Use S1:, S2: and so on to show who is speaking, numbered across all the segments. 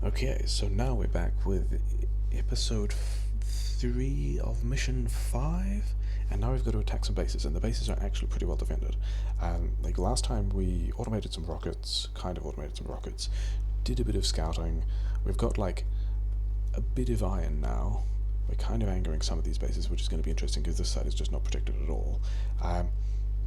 S1: Okay, so now we're back with episode 3 of mission 5, and now we've got to attack some bases, and the bases are actually pretty well defended. Like last time we automated some rockets, did a bit of scouting, we've got like a bit of iron now. We're kind of angering some of these bases, which is going to be interesting because this side is just not protected at all.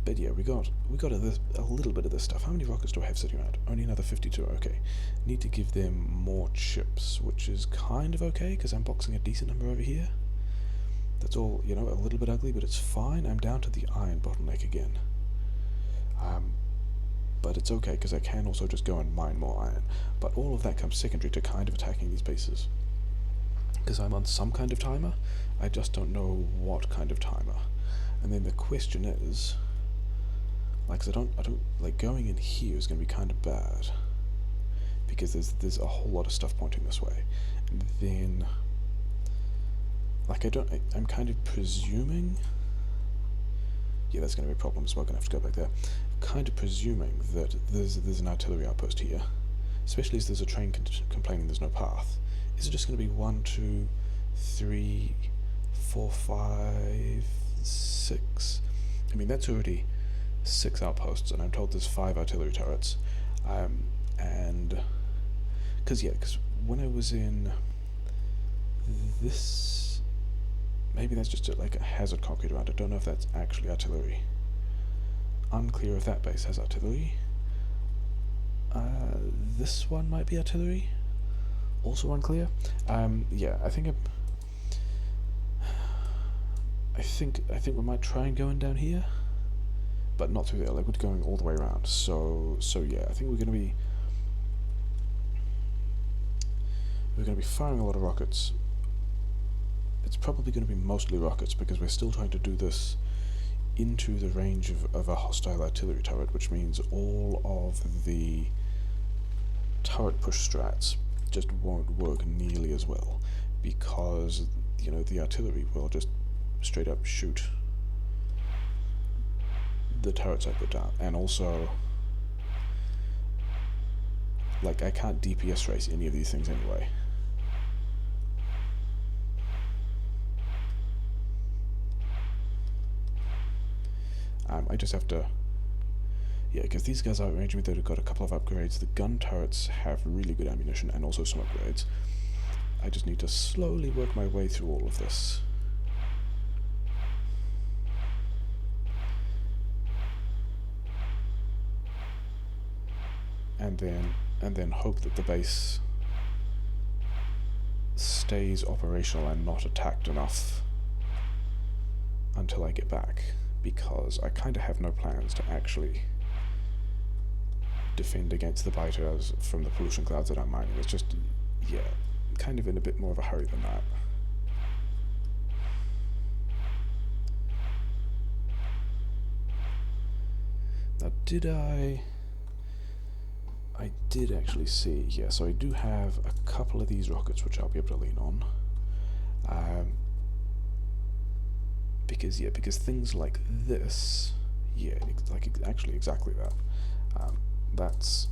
S1: But yeah, we got a little bit of this stuff. How many rockets do I have sitting around? Only another 52. Okay, need to give them more chips, which is kind of okay because I'm boxing a decent number over here. That's all, a little bit ugly, but it's fine. I'm down to the iron bottleneck again. But it's okay because I can also just go and mine more iron. But all of that comes secondary to kind of attacking these bases. Because I'm on some kind of timer, I just don't know what kind of timer. And then the question is, like, 'cause I don't like going in here is going to be kind of bad because there's a whole lot of stuff pointing this way. And then, like, I'm kind of presuming. Yeah, that's going to be a problem, so I'm going to have to go back there. Kind of presuming that there's an artillery outpost here, especially as there's a train complaining there's no path. Is it just going to be 1, 2, 3, 4, 5, 6? I mean, that's already 6 outposts, and I'm told there's 5 artillery turrets. And because when I was in this, maybe that's just like a hazard concrete around. I don't know if that's actually artillery. Unclear if that base has artillery. This one might be artillery. Also unclear. Yeah, I think we might try and go in down here, but not through there. Like, we're going all the way around. So yeah, I think we're gonna be firing a lot of rockets. It's probably going to be mostly rockets because we're still trying to do this into the range of a hostile artillery turret, which means all of the turret push strats just won't work nearly as well because the artillery will just straight up shoot the turrets I put down. And also, like, I can't DPS race any of these things anyway. I just have to, because these guys outranged me. They've got a couple of upgrades. The gun turrets have really good ammunition and also some upgrades. I just need to slowly work my way through all of this. And then hope that the base stays operational and not attacked enough until I get back, because I kind of have no plans to actually defend against the biters from the pollution clouds that I'm mining. It's just, kind of in a bit more of a hurry than that. Now, I did actually see, so I do have a couple of these rockets which I'll be able to lean on. Because things like this, actually exactly that. That's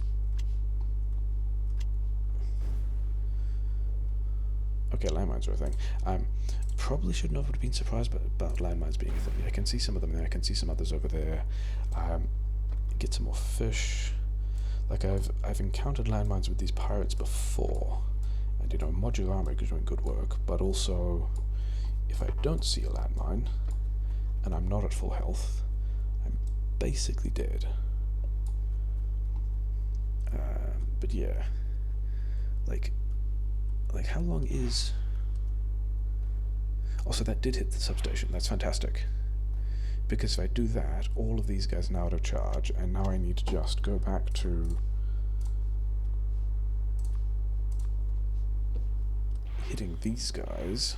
S1: okay. Landmines are a thing. Probably should not have been surprised about landmines being a thing. I can see some of them there. I can see some others over there. Get some more fish. Like, I've encountered landmines with these pirates before, and modular armor is doing good work. But also, if I don't see a landmine and I'm not at full health, I'm basically dead. But yeah, like how long is? Also, that did hit the substation. That's fantastic. Because if I do that, all of these guys are now out of charge, and now I need to just go back to hitting these guys,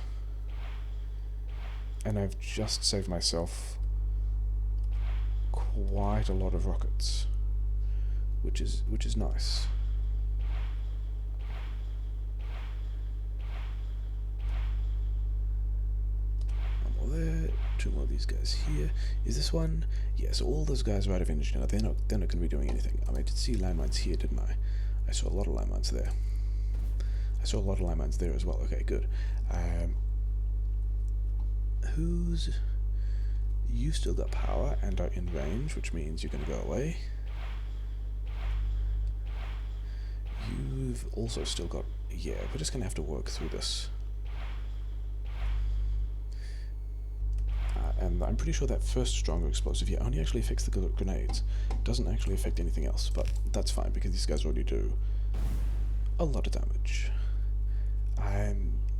S1: and I've just saved myself quite a lot of rockets, which is nice. One more there. 2 more of these guys here. Is this one? Yeah, so all those guys are out of energy now. They're not going to be doing anything. I did see landmines here, didn't I? I saw a lot of landmines there. I saw a lot of landmines there as well. Okay, good. You've still got power and are in range, which means you're going to go away. You've also still got... Yeah, we're just going to have to work through this. And I'm pretty sure that first stronger explosive here only actually affects the grenades. Doesn't actually affect anything else, but that's fine because these guys already do a lot of damage.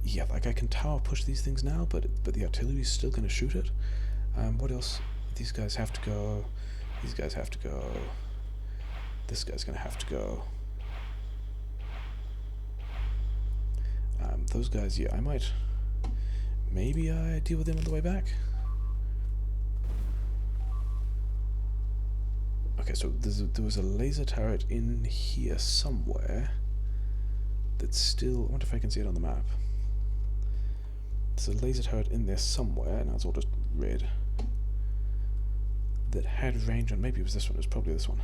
S1: Yeah, like I can tower push these things now, but the artillery's still going to shoot it. What else? These guys have to go. These guys have to go. This guy's going to have to go. Those guys, yeah, I might... Maybe I deal with them on the way back? Okay, so there was a laser turret in here somewhere that's still... I wonder if I can see it on the map. There's a laser turret in there somewhere, now it's all just red, that had range on... Maybe it was this one, it was probably this one.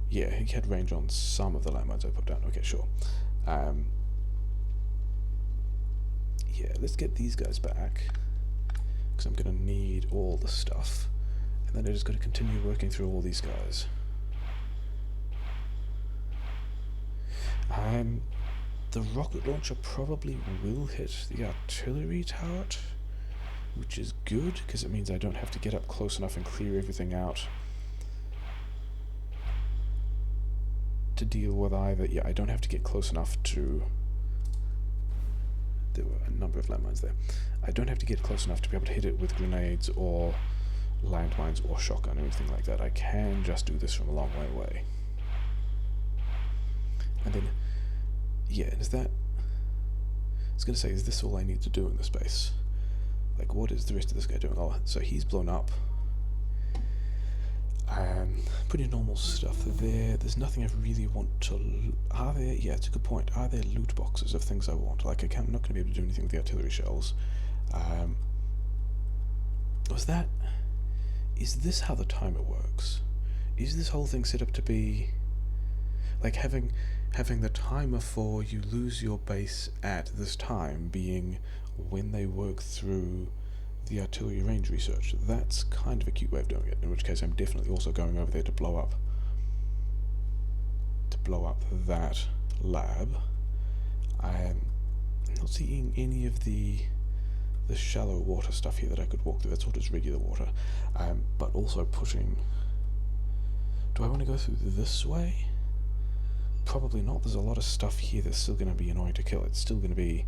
S1: Yeah, he had range on some of the landmines I put down. Okay, sure. Yeah, let's get these guys back, because I'm going to need all the stuff. And then I just got to continue working through all these guys. The rocket launcher probably will hit the artillery turret, which is good, because it means I don't have to get up close enough and clear everything out to deal with either... Yeah, I don't have to get close enough to... There were a number of landmines there. I don't have to get close enough to be able to hit it with grenades or landmines or shotgun or anything like that. I can just do this from a long way away. And then, yeah, is that... I was going to say, is this all I need to do in this base? Like, what is the rest of this guy doing? Oh, so he's blown up. Pretty normal stuff there. There's nothing I really want to... Are there... Yeah, it's a good point. Are there loot boxes of things I want? Like, I'm not going to be able to do anything with the artillery shells. Was that... Is this how the timer works? Is this whole thing set up to be... Like, having the timer for you lose your base at this time being when they work through the artillery range research? That's kind of a cute way of doing it, in which case I'm definitely also going over there to blow up that lab. I'm not seeing any of the shallow water stuff here that I could walk through. That's all just regular water. But also pushing... Do I want to go through this way? Probably not. There's a lot of stuff here that's still going to be annoying to kill. It's still going to be...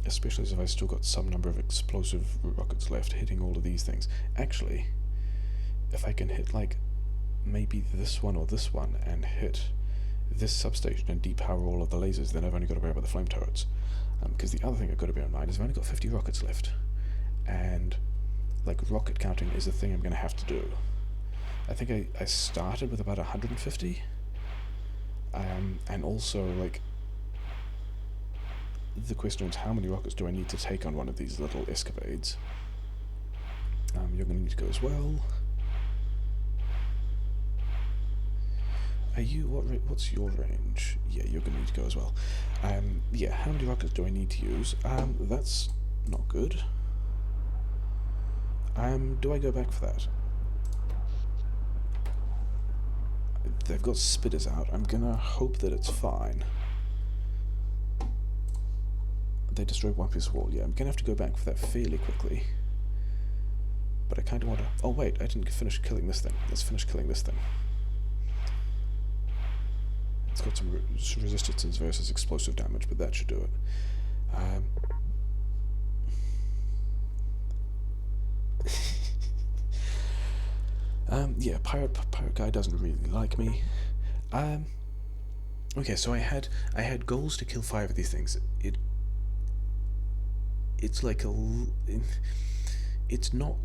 S1: Especially as if I've still got some number of explosive rockets left hitting all of these things. Actually, if I can hit, like, maybe this one or this one and hit this substation and depower all of the lasers, then I've only got to worry about the flame turrets. Because the other thing I've got to bear in mind is I've only got 50 rockets left. And, like, rocket counting is a thing I'm going to have to do. I think I started with about 150. And also, like... The question is, how many rockets do I need to take on one of these little escapades? You're going to need to go as well. Are you... What's your range? Yeah, you're going to need to go as well. Yeah, how many rockets do I need to use? That's not good. Do I go back for that? They've got spitters out. I'm going to hope that it's fine. They destroyed one piece of wall. Yeah, I'm going to have to go back for that fairly quickly. But I kind of want to... Oh, wait, I didn't finish killing this thing. Let's finish killing this thing. It's got some resistance versus explosive damage, but that should do it. Yeah, pirate guy doesn't really like me. Okay, so I had goals to kill 5 of these things. It's like it's not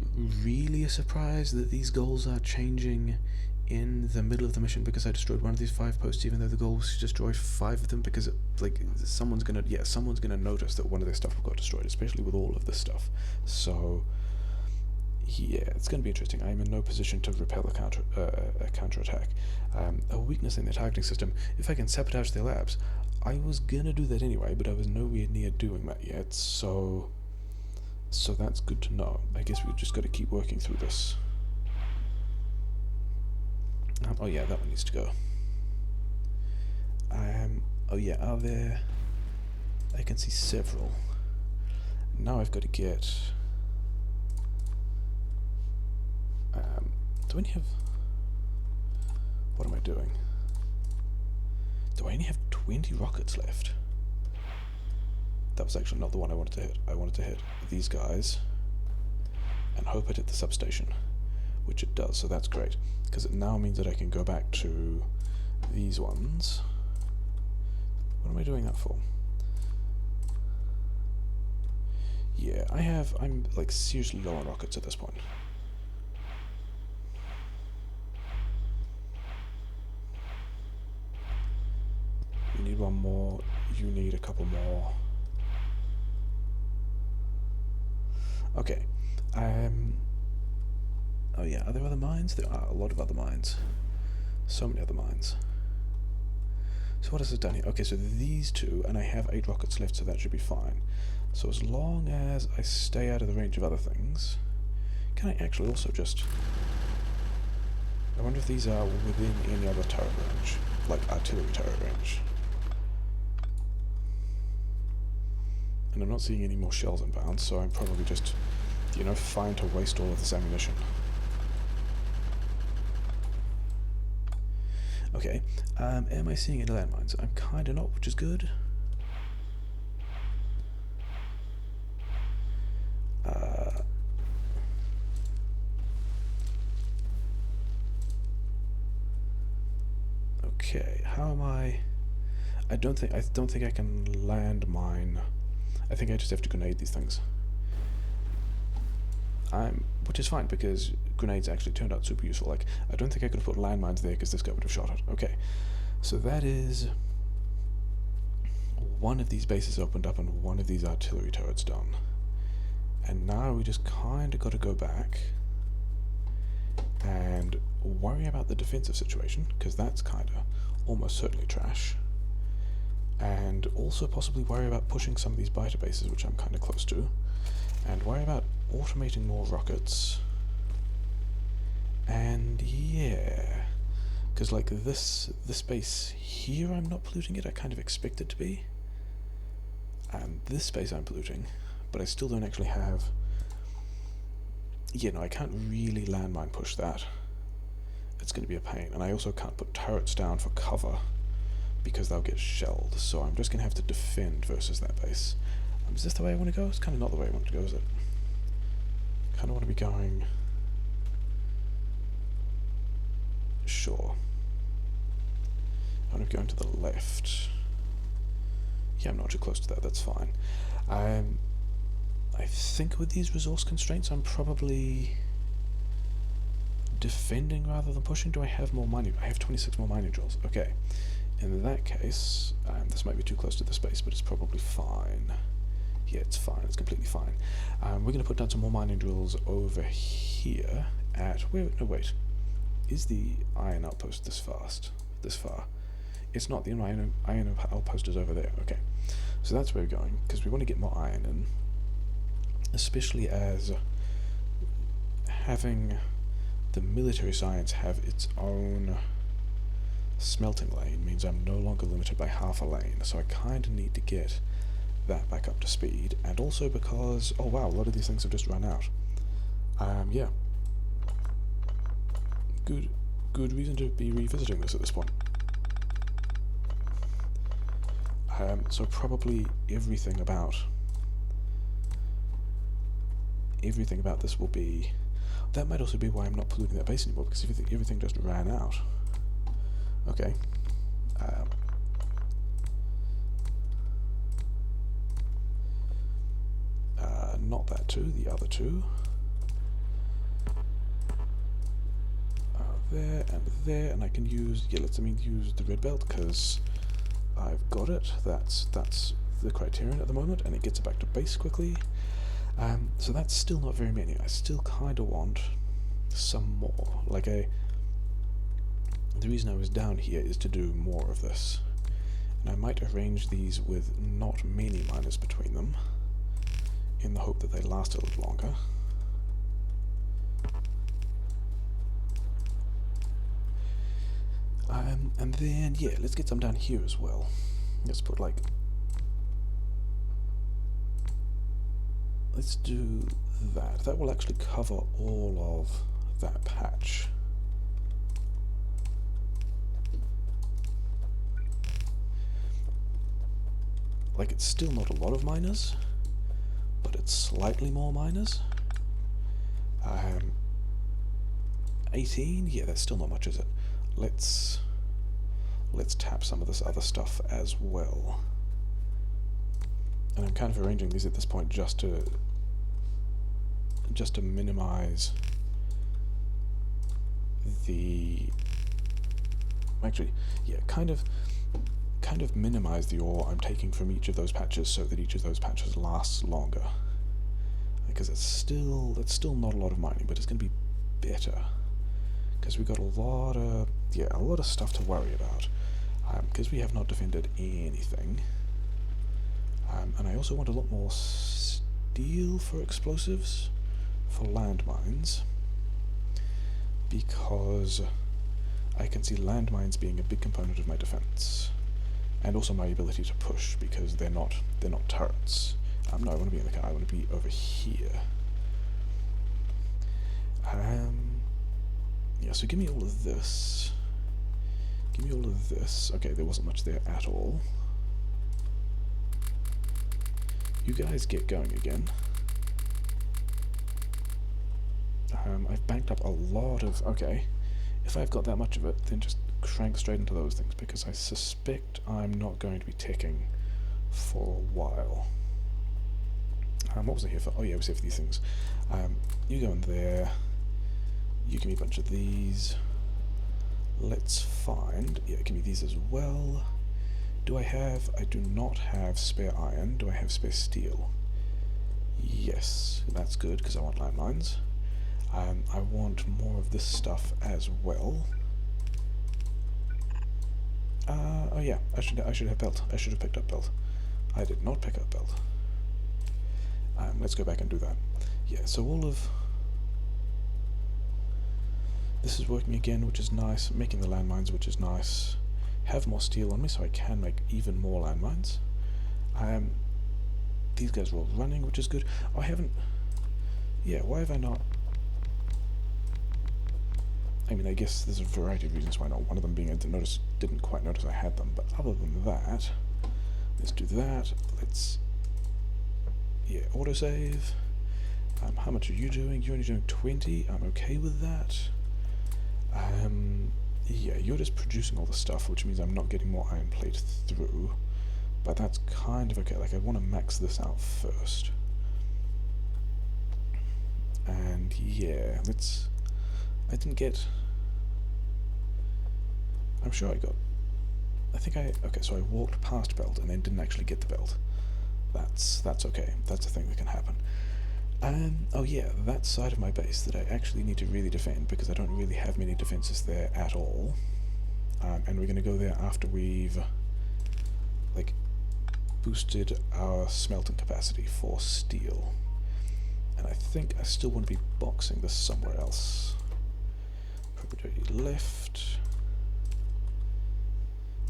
S1: really a surprise that these goals are changing in the middle of the mission because I destroyed one of these 5 posts, even though the goal was to destroy 5 of them, because someone's gonna notice that one of their stuff got destroyed, especially with all of this stuff. So yeah, it's going to be interesting. I'm in no position to repel a counterattack. A weakness in their targeting system. If I can sabotage their labs, I was gonna do that anyway, but I was nowhere near doing that yet, so that's good to know. I guess we've just got to keep working through this. Oh yeah, that one needs to go. Oh yeah, are there... I can see several. Now I've got to get... do I only have... What am I doing? Do I only have 20 rockets left? That was actually not the one I wanted to hit. I wanted to hit these guys and hope it hit the substation, which it does, so that's great, because it now means that I can go back to these ones. What am I doing that for? Yeah, I'm like seriously low on rockets at this point. You need one more, you need a couple more. Okay. Oh yeah, are there other mines? There are a lot of other mines. So many other mines. So what has it done here? Okay, so these two, and I have 8 rockets left, so that should be fine. So as long as I stay out of the range of other things... Can I actually also just... I wonder if these are within any other turret range, like artillery turret range. And I'm not seeing any more shells inbound, so I'm probably just, you know, fine to waste all of this ammunition. Okay, am I seeing any landmines? I'm kinda not, which is good. Okay, how am I... I don't think I can landmine. I think I just have to grenade these things. Which is fine, because grenades actually turned out super useful. Like, I don't think I could have put landmines there because this guy would have shot it. Okay, so that is one of these bases opened up and one of these artillery turrets done. And now we just kind of got to go back and worry about the defensive situation, because that's kind of almost certainly trash. And also possibly worry about pushing some of these biter bases, which I'm kind of close to, and worry about automating more rockets. And yeah, because like this base here, I'm not polluting it. I kind of expect it to be. And this space I'm polluting, but I still don't actually have... Yeah, no, I can't really landmine push that. It's going to be a pain. And I also can't put turrets down for cover, because they'll get shelled, so I'm just going to have to defend versus that base. Is this the way I want to go? It's kind of not the way I want to go, is it? Kind of want to be going... Sure. I want to be going to the left. Yeah, I'm not too close to that, that's fine. I think with these resource constraints, I'm probably defending rather than pushing. Do I have more mining? I have 26 more mining drills. Okay. In that case, this might be too close to the space, but it's probably fine. Yeah, it's fine. It's completely fine. We're going to put down some more mining drills over here at... Wait, no, wait. Is the iron outpost this far? It's not. The iron outpost is over there. Okay. So that's where we're going, because we want to get more iron in. Especially as having the military science have its own smelting lane means I'm no longer limited by half a lane, so I kind of need to get that back up to speed, and also because, oh wow, a lot of these things have just run out. Yeah. Good reason to be revisiting this at this point. So probably everything about this will be... That might also be why I'm not polluting that base anymore, because everything just ran out. Okay. Not that two, the other two. There, and I can use... Yeah, let's use the red belt, because I've got it. That's the criterion at the moment, and it gets it back to base quickly. So that's still not very many. I still kind of want some more. Like the reason I was down here is to do more of this. And might arrange these with not many miners between them, in the hope that they last a little longer. And then, yeah, let's get some down here as well. Let's put, like... Let's do that. That will actually cover all of that patch. Like, it's still not a lot of miners, but it's slightly more miners. 18? Yeah, that's still not much, is it? Let's tap some of this other stuff as well. And I'm kind of arranging these at this point just to minimize the... Actually, yeah, kind of minimize the ore I'm taking from each of those patches so that each of those patches lasts longer. Because it's still not a lot of mining, but it's going to be better. Because we've got a lot of stuff to worry about. Because we have not defended anything. And I also want a lot more steel for explosives, for landmines, because I can see landmines being a big component of my defense, and also my ability to push, because they're not turrets. No, I want to be in the car. I want to be over here. Yeah, so give me all of this. Give me all of this. Okay, there wasn't much there at all. You guys get going again. I've banked up a lot of... Okay, if I've got that much of it, then just crank straight into those things, because I suspect I'm not going to be ticking for a while. What was I here for? Oh yeah, I was here for these things. You go in there. You give me a bunch of these. Let's find... Yeah, give me these as well. Do I have... I do not have spare iron. Do I have spare steel? Yes, that's good, because I want landmines. I want more of this stuff as well. Oh yeah, I should have belt. I should have picked up belt. I did not pick up belt. Let's go back and do that. Yeah, so all of... This is working again, which is nice. Making the landmines, which is nice. Have more steel on me, so I can make even more landmines. These guys are all running, which is good. Oh, I haven't... Yeah, why have I not... I mean, I guess there's a variety of reasons why not. One of them being I didn't quite notice I had them, but other than that, let's do that. Let's... Yeah, autosave. How much are you doing? You're only doing 20. I'm okay with that. Yeah, you're just producing all the stuff, which means I'm not getting more iron plate through. But that's kind of okay. Like, I want to max this out first. And yeah, let's... I didn't get... I'm sure I got... I think I... Okay, so I walked past belt and then didn't actually get the belt. That's okay. That's a thing that can happen. Oh yeah, that side of my base that I actually need to really defend, because I don't really have many defenses there at all. And we're going to go there after we've, like, boosted our smelting capacity for steel. And I think I still want to be boxing this somewhere else. Perpetuity left.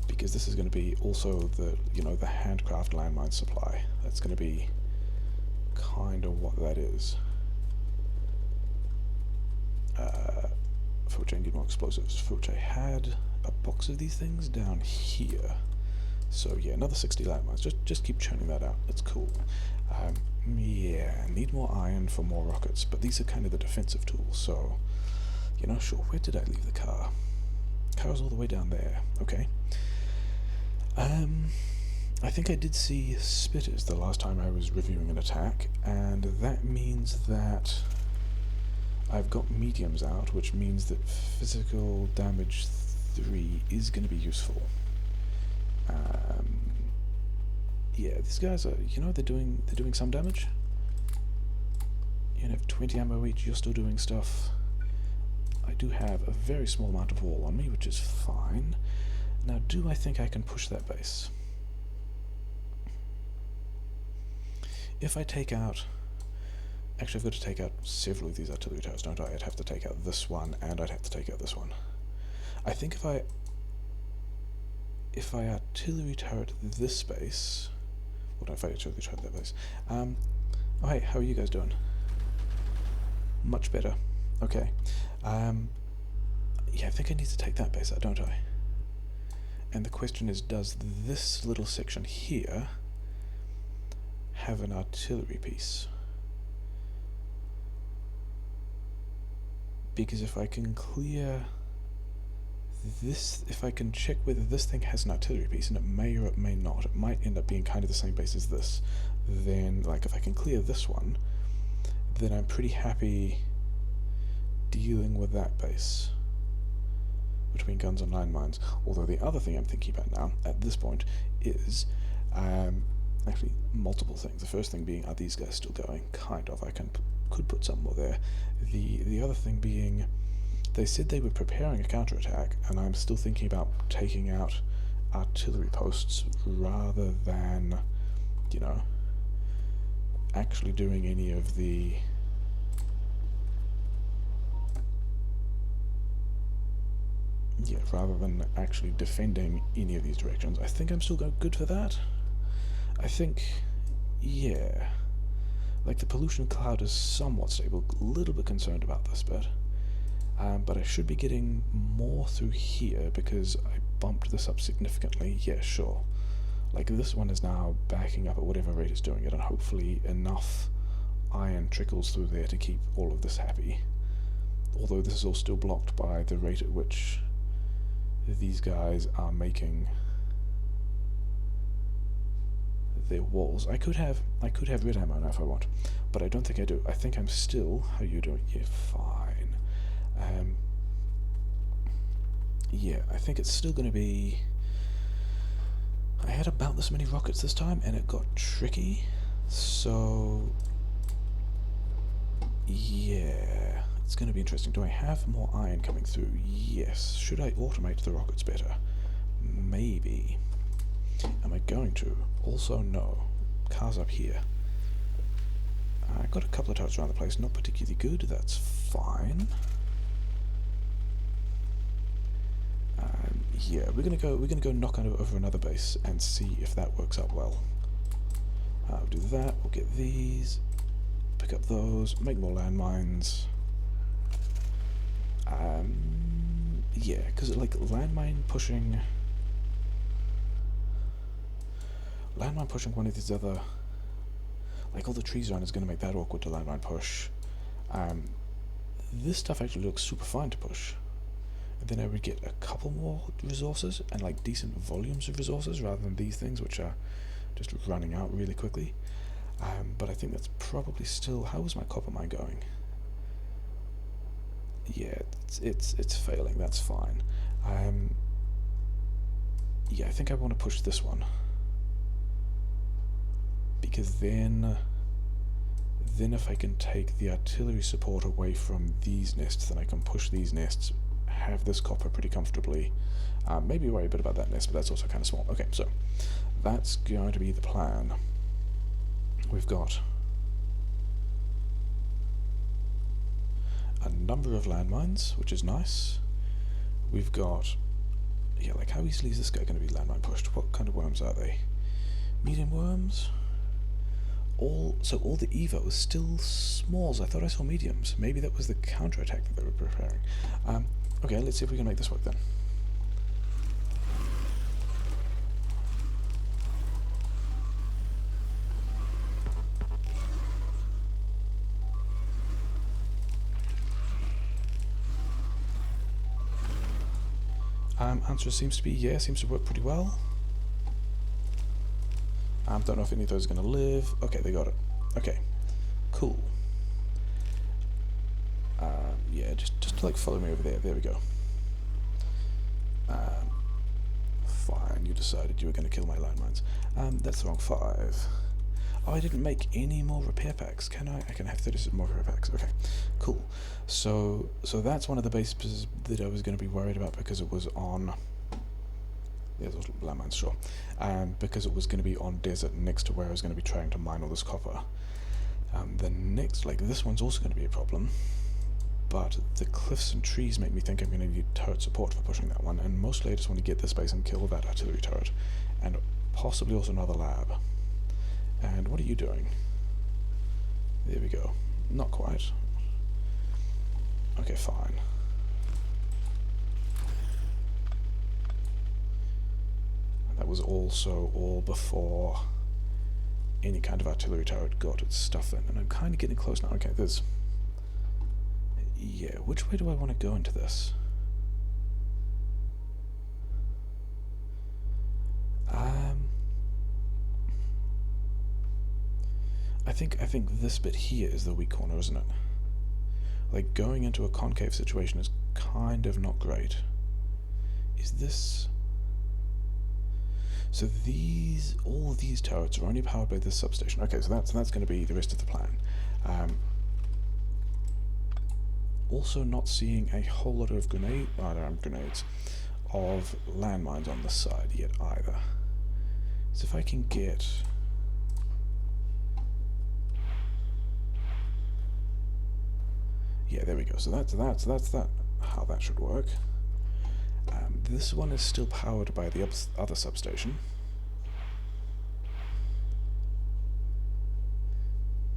S1: Because this is going to be also the, the handcraft landmine supply. That's going to be kind of what that is. For which I need more explosives. For which I had a box of these things down here. So yeah, another 60 landmines. Just keep churning that out. It's cool. Yeah, need more iron for more rockets, but these are kind of the defensive tools, so, sure. Where did I leave the car? Car's all the way down there. Okay. I think I did see spitters the last time I was reviewing an attack, and that means that I've got mediums out, which means that physical damage 3 is going to be useful. Yeah, these guys are, they're doing some damage. You have 20 ammo each, you're still doing stuff. I do have a very small amount of wall on me, which is fine. Now, do I think I can push that base? if I take out... Actually, I've got to take out several of these artillery towers, don't I? I'd have to take out this one, and I'd have to take out this one. I think if I artillery turret this space... Well, no, if I artillery turret that base... oh, hey, how are you guys doing? Much better. Okay. Yeah, I think I need to take that base out, don't I? And the question is, does this little section here have an artillery piece? Because if I can clear this, if I can check whether this thing has an artillery piece, and it may or it may not, it might end up being kind of the same base as this, then, like, if I can clear this one, then I'm pretty happy dealing with that base between guns and landmines. Although the other thing I'm thinking about now, at this point, is actually multiple things. The first thing being, are these guys still going? Kind of. I could put some more there. The other thing being, they said they were preparing a counterattack, and I'm still thinking about taking out artillery posts rather than, you know, actually doing any of the... Yeah, rather than actually defending any of these directions. I think I'm still good for that. I think, yeah. Like, the pollution cloud is somewhat stable, a little bit concerned about this bit. But I should be getting more through here because I bumped this up significantly. Yeah, sure. Like, this one is now backing up at whatever rate it's doing it, and hopefully enough iron trickles through there to keep all of this happy. Although this is all still blocked by the rate at which these guys are making their walls. I could have red ammo now if I want, but I don't think I do. I think I'm still... How are you doing? Yeah, fine. Yeah, I think it's still going to be... I had about this many rockets this time, and it got tricky, so... Yeah, it's going to be interesting. Do I have more iron coming through? Yes. Should I automate the rockets better? Maybe. Am I going to? Also, no. Cars up here. I've got a couple of turrets around the place, not particularly good. That's fine. Yeah, we're gonna go knock over another base and see if that works out well. We'll do that. We'll get these. Pick up those. Make more landmines. Yeah, because like landmine pushing one of these other, like all the trees around is going to make that awkward to landmine push. This stuff actually looks super fine to push. And then I would get a couple more resources and like decent volumes of resources rather than these things which are just running out really quickly. But I think that's probably still... How is my copper mine going? Yeah, it's failing. That's fine. Yeah, I think I want to push this one because then if I can take the artillery support away from these nests, then I can push these nests, have this copper pretty comfortably. Maybe worry a bit about that nest, but that's also kind of small. Okay, so that's going to be the plan. We've got a number of landmines, which is nice. We've got, yeah, like how easily is this guy going to be landmine pushed? What kind of worms are they? Medium worms? So all the Evo is still smalls. I thought I saw mediums. Maybe that was the counterattack that they were preparing. Okay, let's see if we can make this work then. Answer seems to be yeah, seems to work pretty well. Don't know if any of those are going to live. Okay, they got it. Okay, cool. Yeah, just like follow me over there. There we go. Fine, you decided you were going to kill my landmines. That's the wrong 5. Oh, I didn't make any more repair packs. Can I? I can have 36 more repair packs. Okay, cool. So that's one of the bases that I was going to be worried about because it was on Yeah, those landmines, sure. Because it was going to be on desert next to where I was going to be trying to mine all this copper. The next, like, this one's also going to be a problem, but the cliffs and trees make me think I'm going to need turret support for pushing that one, and mostly I just want to get this base and kill that artillery turret, and possibly also another lab. And what are you doing? There we go. Not quite. Okay, fine. That was also all before any kind of artillery turret got its stuff in, and I'm kind of getting close now. Okay, there's... Yeah, which way do I want to go into this? I think this bit here is the weak corner, isn't it? Like, going into a concave situation is kind of not great. Is this... So all these turrets are only powered by this substation. Okay, so that's going to be the rest of the plan. Also not seeing a whole lot of grenades, of landmines on this side yet either. So if I can get... Yeah, there we go. So that's how that should work. This one is still powered by the other substation,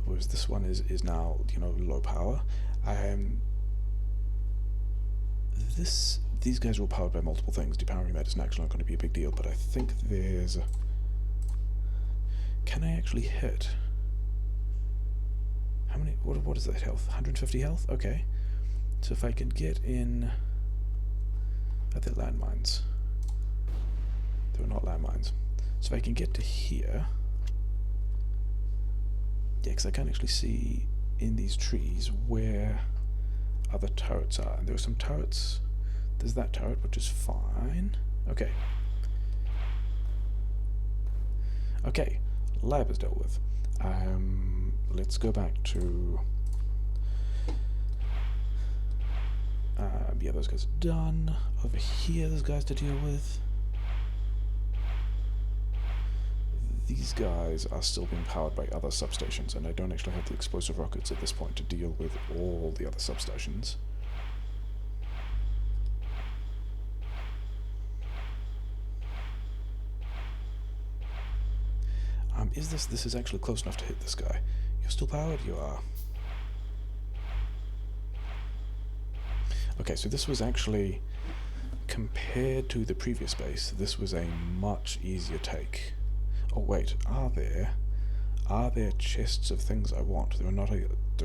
S1: whereas this one is now, you know, low power. These guys are all powered by multiple things. Depowering that is actually not going to be a big deal, but I think there's... Can I actually hit? How many? What is that health? 150 health? Okay. So if I can get in... Are they landmines? They're not landmines. So if I can get to here... Yeah, because I can't actually see in these trees where other turrets are. And there are some turrets... There's that turret, which is fine. Okay. Okay, lab is dealt with. Let's go back to... yeah, those guys are done. Over here, there's guys to deal with. These guys are still being powered by other substations, and I don't actually have the explosive rockets at this point to deal with all the other substations. This is actually close enough to hit this guy. You're still powered? You are. Okay, so this was actually, compared to the previous base, this was a much easier take. Oh wait, are there chests of things I want? There are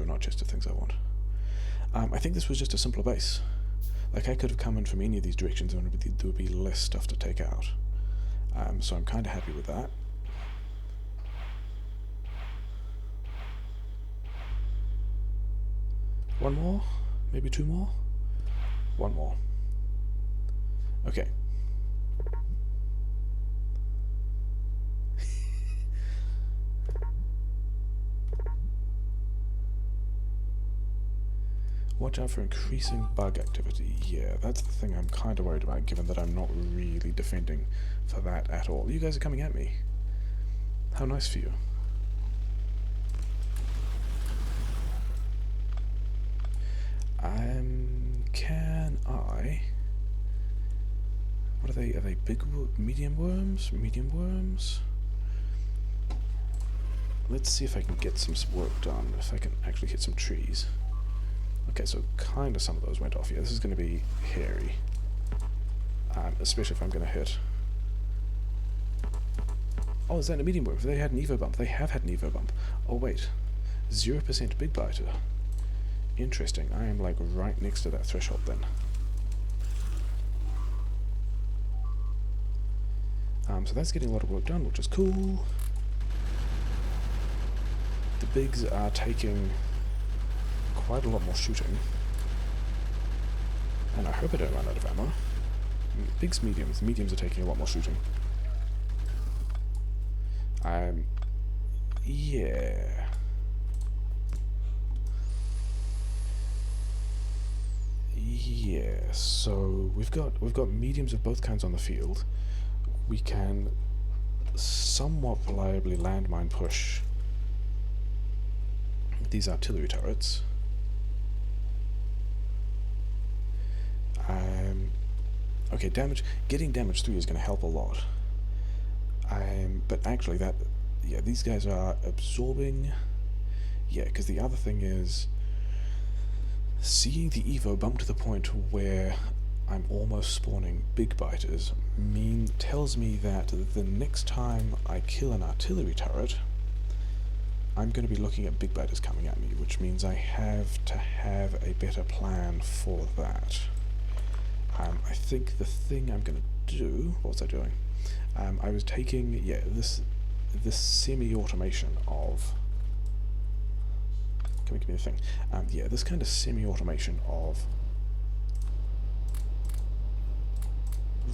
S1: not chests of things I want. I think this was just a simpler base. Like, I could have come in from any of these directions and there would be less stuff to take out. So I'm kind of happy with that. One more? Maybe two more? One more. Okay. Watch out for increasing bug activity. Yeah, that's the thing I'm kind of worried about, given that I'm not really defending for that at all. You guys are coming at me. How nice for you. Can I... What are they? Are they big, medium worms? Medium worms? Let's see if I can get some work done, if I can actually hit some trees. Okay, so kind of some of those went off. Yeah, this is going to be hairy. Especially if I'm going to hit... Oh, is that a medium worm? They had an evo bump. They have had an evo bump. Oh, wait. 0% big biter. Interesting. I am like right next to that threshold then. So that's getting a lot of work done, which is cool. The bigs are taking quite a lot more shooting. And I hope I don't run out of ammo. Bigs, mediums. Mediums are taking a lot more shooting. Yeah. Yeah, so we've got mediums of both kinds on the field, we can somewhat reliably landmine push these artillery turrets. Okay, getting damage 3 is going to help a lot. But actually these guys are absorbing. Yeah, because the other thing is, seeing the Evo bump to the point where I'm almost spawning big biters tells me that the next time I kill an artillery turret, I'm going to be looking at big biters coming at me, which means I have to have a better plan for that. I think the thing I'm going to do... What was I doing? I was taking, this semi-automation of... Can we give me the thing? This kind of semi-automation of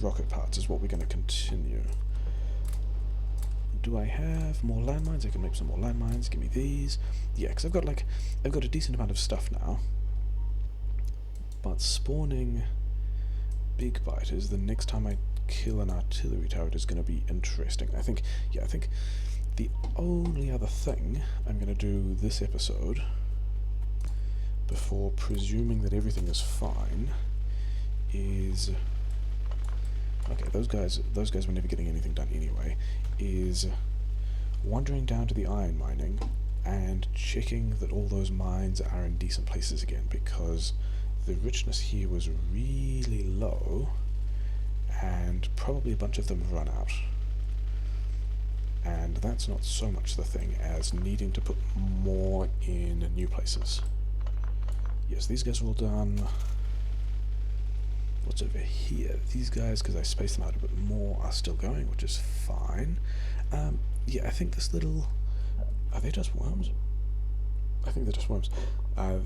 S1: rocket parts is what we're going to continue. Do I have more landmines? I can make some more landmines. Give me these. Yeah, because I've got a decent amount of stuff now. But spawning big biters the next time I kill an artillery turret is going to be interesting. I think the only other thing I'm going to do this episode, before presuming that everything is fine, is... Okay, those guys were never getting anything done anyway, is wandering down to the iron mining and checking that all those mines are in decent places again, because the richness here was really low, and probably a bunch of them have run out. And that's not so much the thing as needing to put more in new places. Yes, these guys are all done. What's over here? These guys, because I spaced them out a bit more, are still going, which is fine. I think this little... Are they just worms? I think they're just worms.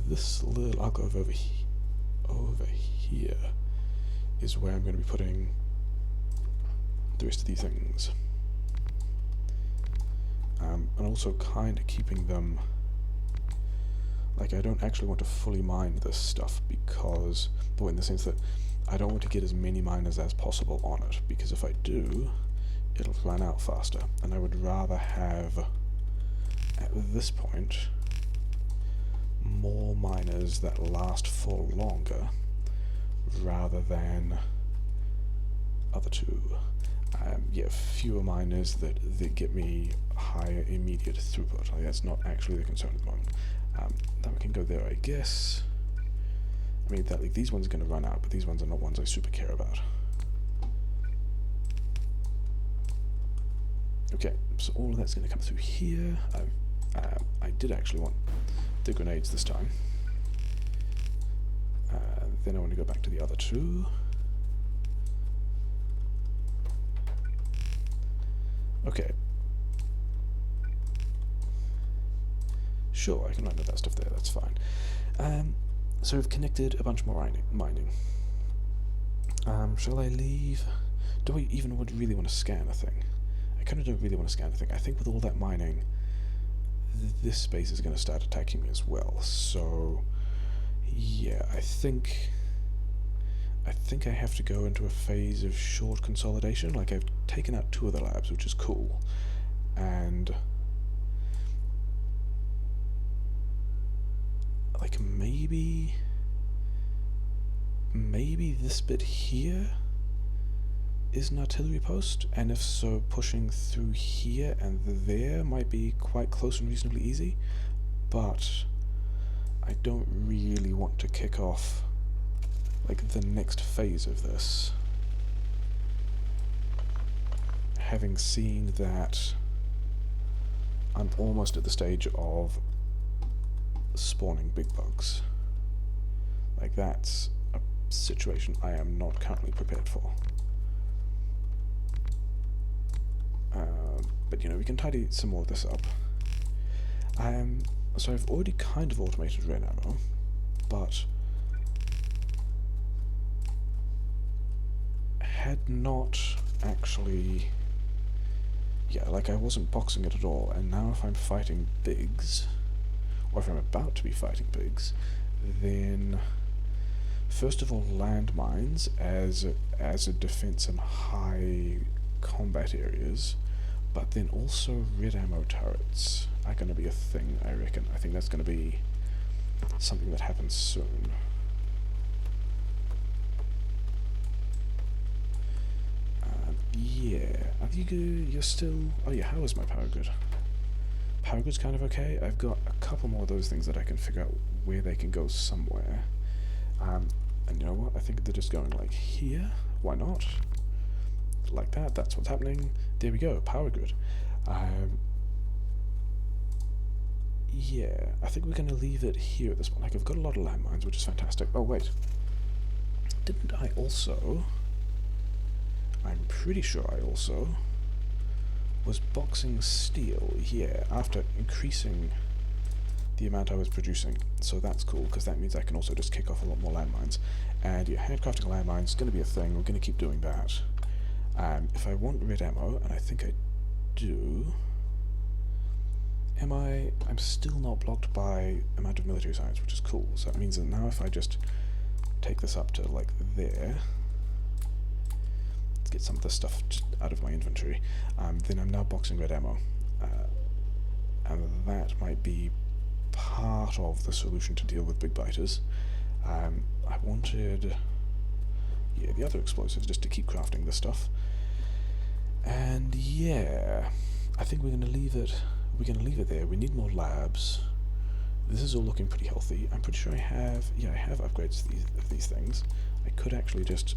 S1: This little alcove over here is where I'm going to be putting the rest of these things. And also kind of keeping them... Like, I don't actually want to fully mine this stuff because... Well, in the sense that I don't want to get as many miners as possible on it, because if I do, it'll run out faster, and I would rather have, at this point, more miners that last for longer, rather than other two. Fewer miners that get me higher immediate throughput. Like, that's not actually the concern at the moment. Then we can go there, I guess. I mean, these ones are going to run out, but these ones are not ones I super care about. Okay, so all of that's going to come through here. I did actually want the grenades this time. Then I want to go back to the other two. Okay. Sure, I can run with that stuff there, that's fine. So we've connected a bunch more mining. Shall I leave? Do I even really want to scan a thing? I kind of don't really want to scan a thing. I think with all that mining, this space is going to start attacking me as well. So, yeah, I think I have to go into a phase of short consolidation. Like, I've taken out 2 of the labs, which is cool. And... like, maybe this bit here is an artillery post, and if so, pushing through here and there might be quite close and reasonably easy, but I don't really want to kick off, like, the next phase of this, having seen that I'm almost at the stage of spawning big bugs. Like, that's a situation I am not currently prepared for. But, you know, we can tidy some more of this up. So I've already kind of automated red ammo, but had not actually... Yeah, like, I wasn't boxing it at all, and now if I'm fighting bigs, or if I'm about to be fighting bigs, then first of all, landmines as a defense and high combat areas, but then also red ammo turrets are going to be a thing, I reckon. I think that's going to be something that happens soon. Yeah, you're still... Oh yeah, how is my power grid? Power grid's kind of okay. I've got a couple more of those things that I can figure out where they can go somewhere. And you know what? I think they're just going like here. Why not? Like that. That's what's happening. There we go. Power grid. Yeah, I think we're going to leave it here at this point. Like, I've got a lot of landmines, which is fantastic. Oh, wait. Didn't I also... I'm pretty sure I also was boxing steel, yeah, after increasing the amount I was producing. So that's cool, because that means I can also just kick off a lot more landmines. And yeah, handcrafting landmines is going to be a thing. We're going to keep doing that. If I want red ammo, and I think I do... I'm still not blocked by amount of military science, which is cool. So that means that now if I just take this up to, like, there... get some of this stuff just out of my inventory, then I'm now boxing red ammo. And that might be part of the solution to deal with big biters. I wanted... yeah, the other explosives just to keep crafting this stuff. And yeah, I think we're going to leave it there. We need more labs. This is all looking pretty healthy. I'm pretty sure I have upgrades of these things. I could actually just,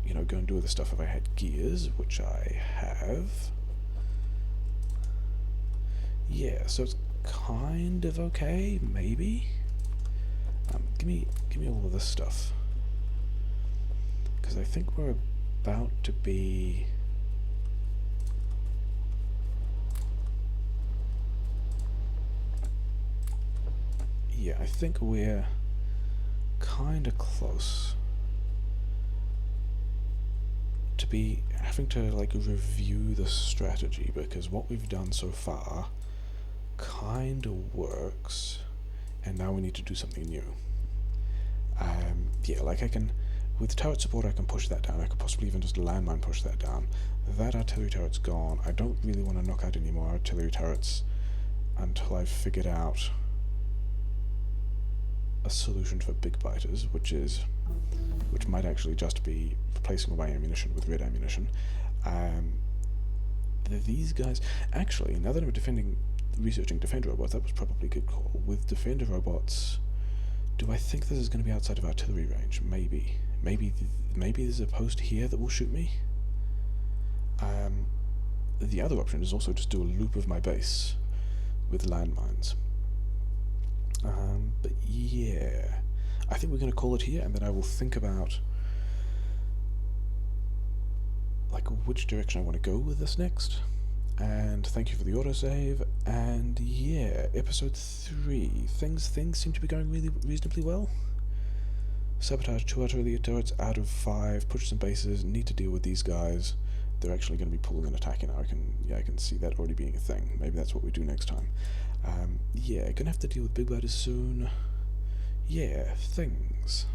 S1: you know, go and do other stuff if I had gears, which I have. Yeah, so it's kind of okay, maybe. Give me all of this stuff, because I think we're about to be... yeah, I think we're kind of close to be having to, like, review the strategy, because what we've done so far kind of works, and now we need to do something new. Yeah, like I can, with turret support I can push that down. I could possibly even just landmine push that down. That artillery turret's gone. I don't really want to knock out any more artillery turrets until I've figured out a solution for big biters, which might actually just be replacing my ammunition with red ammunition. These guys... actually, now that I'm researching defender robots, that was probably a good call. With defender robots, do I think this is going to be outside of artillery range? Maybe. Maybe there's a post here that will shoot me? The other option is also just do a loop of my base with landmines. But yeah, I think we're going to call it here, and then I will think about, like, which direction I want to go with this next. And thank you for the autosave. And yeah, episode 3. Things seem to be going really reasonably well. Sabotage 2 artillery turrets out of 5. Push some bases. Need to deal with these guys. They're actually going to be pulling and attacking now. I can see that already being a thing. Maybe that's what we do next time. Yeah, gonna have to deal with big biters soon. Yeah, things.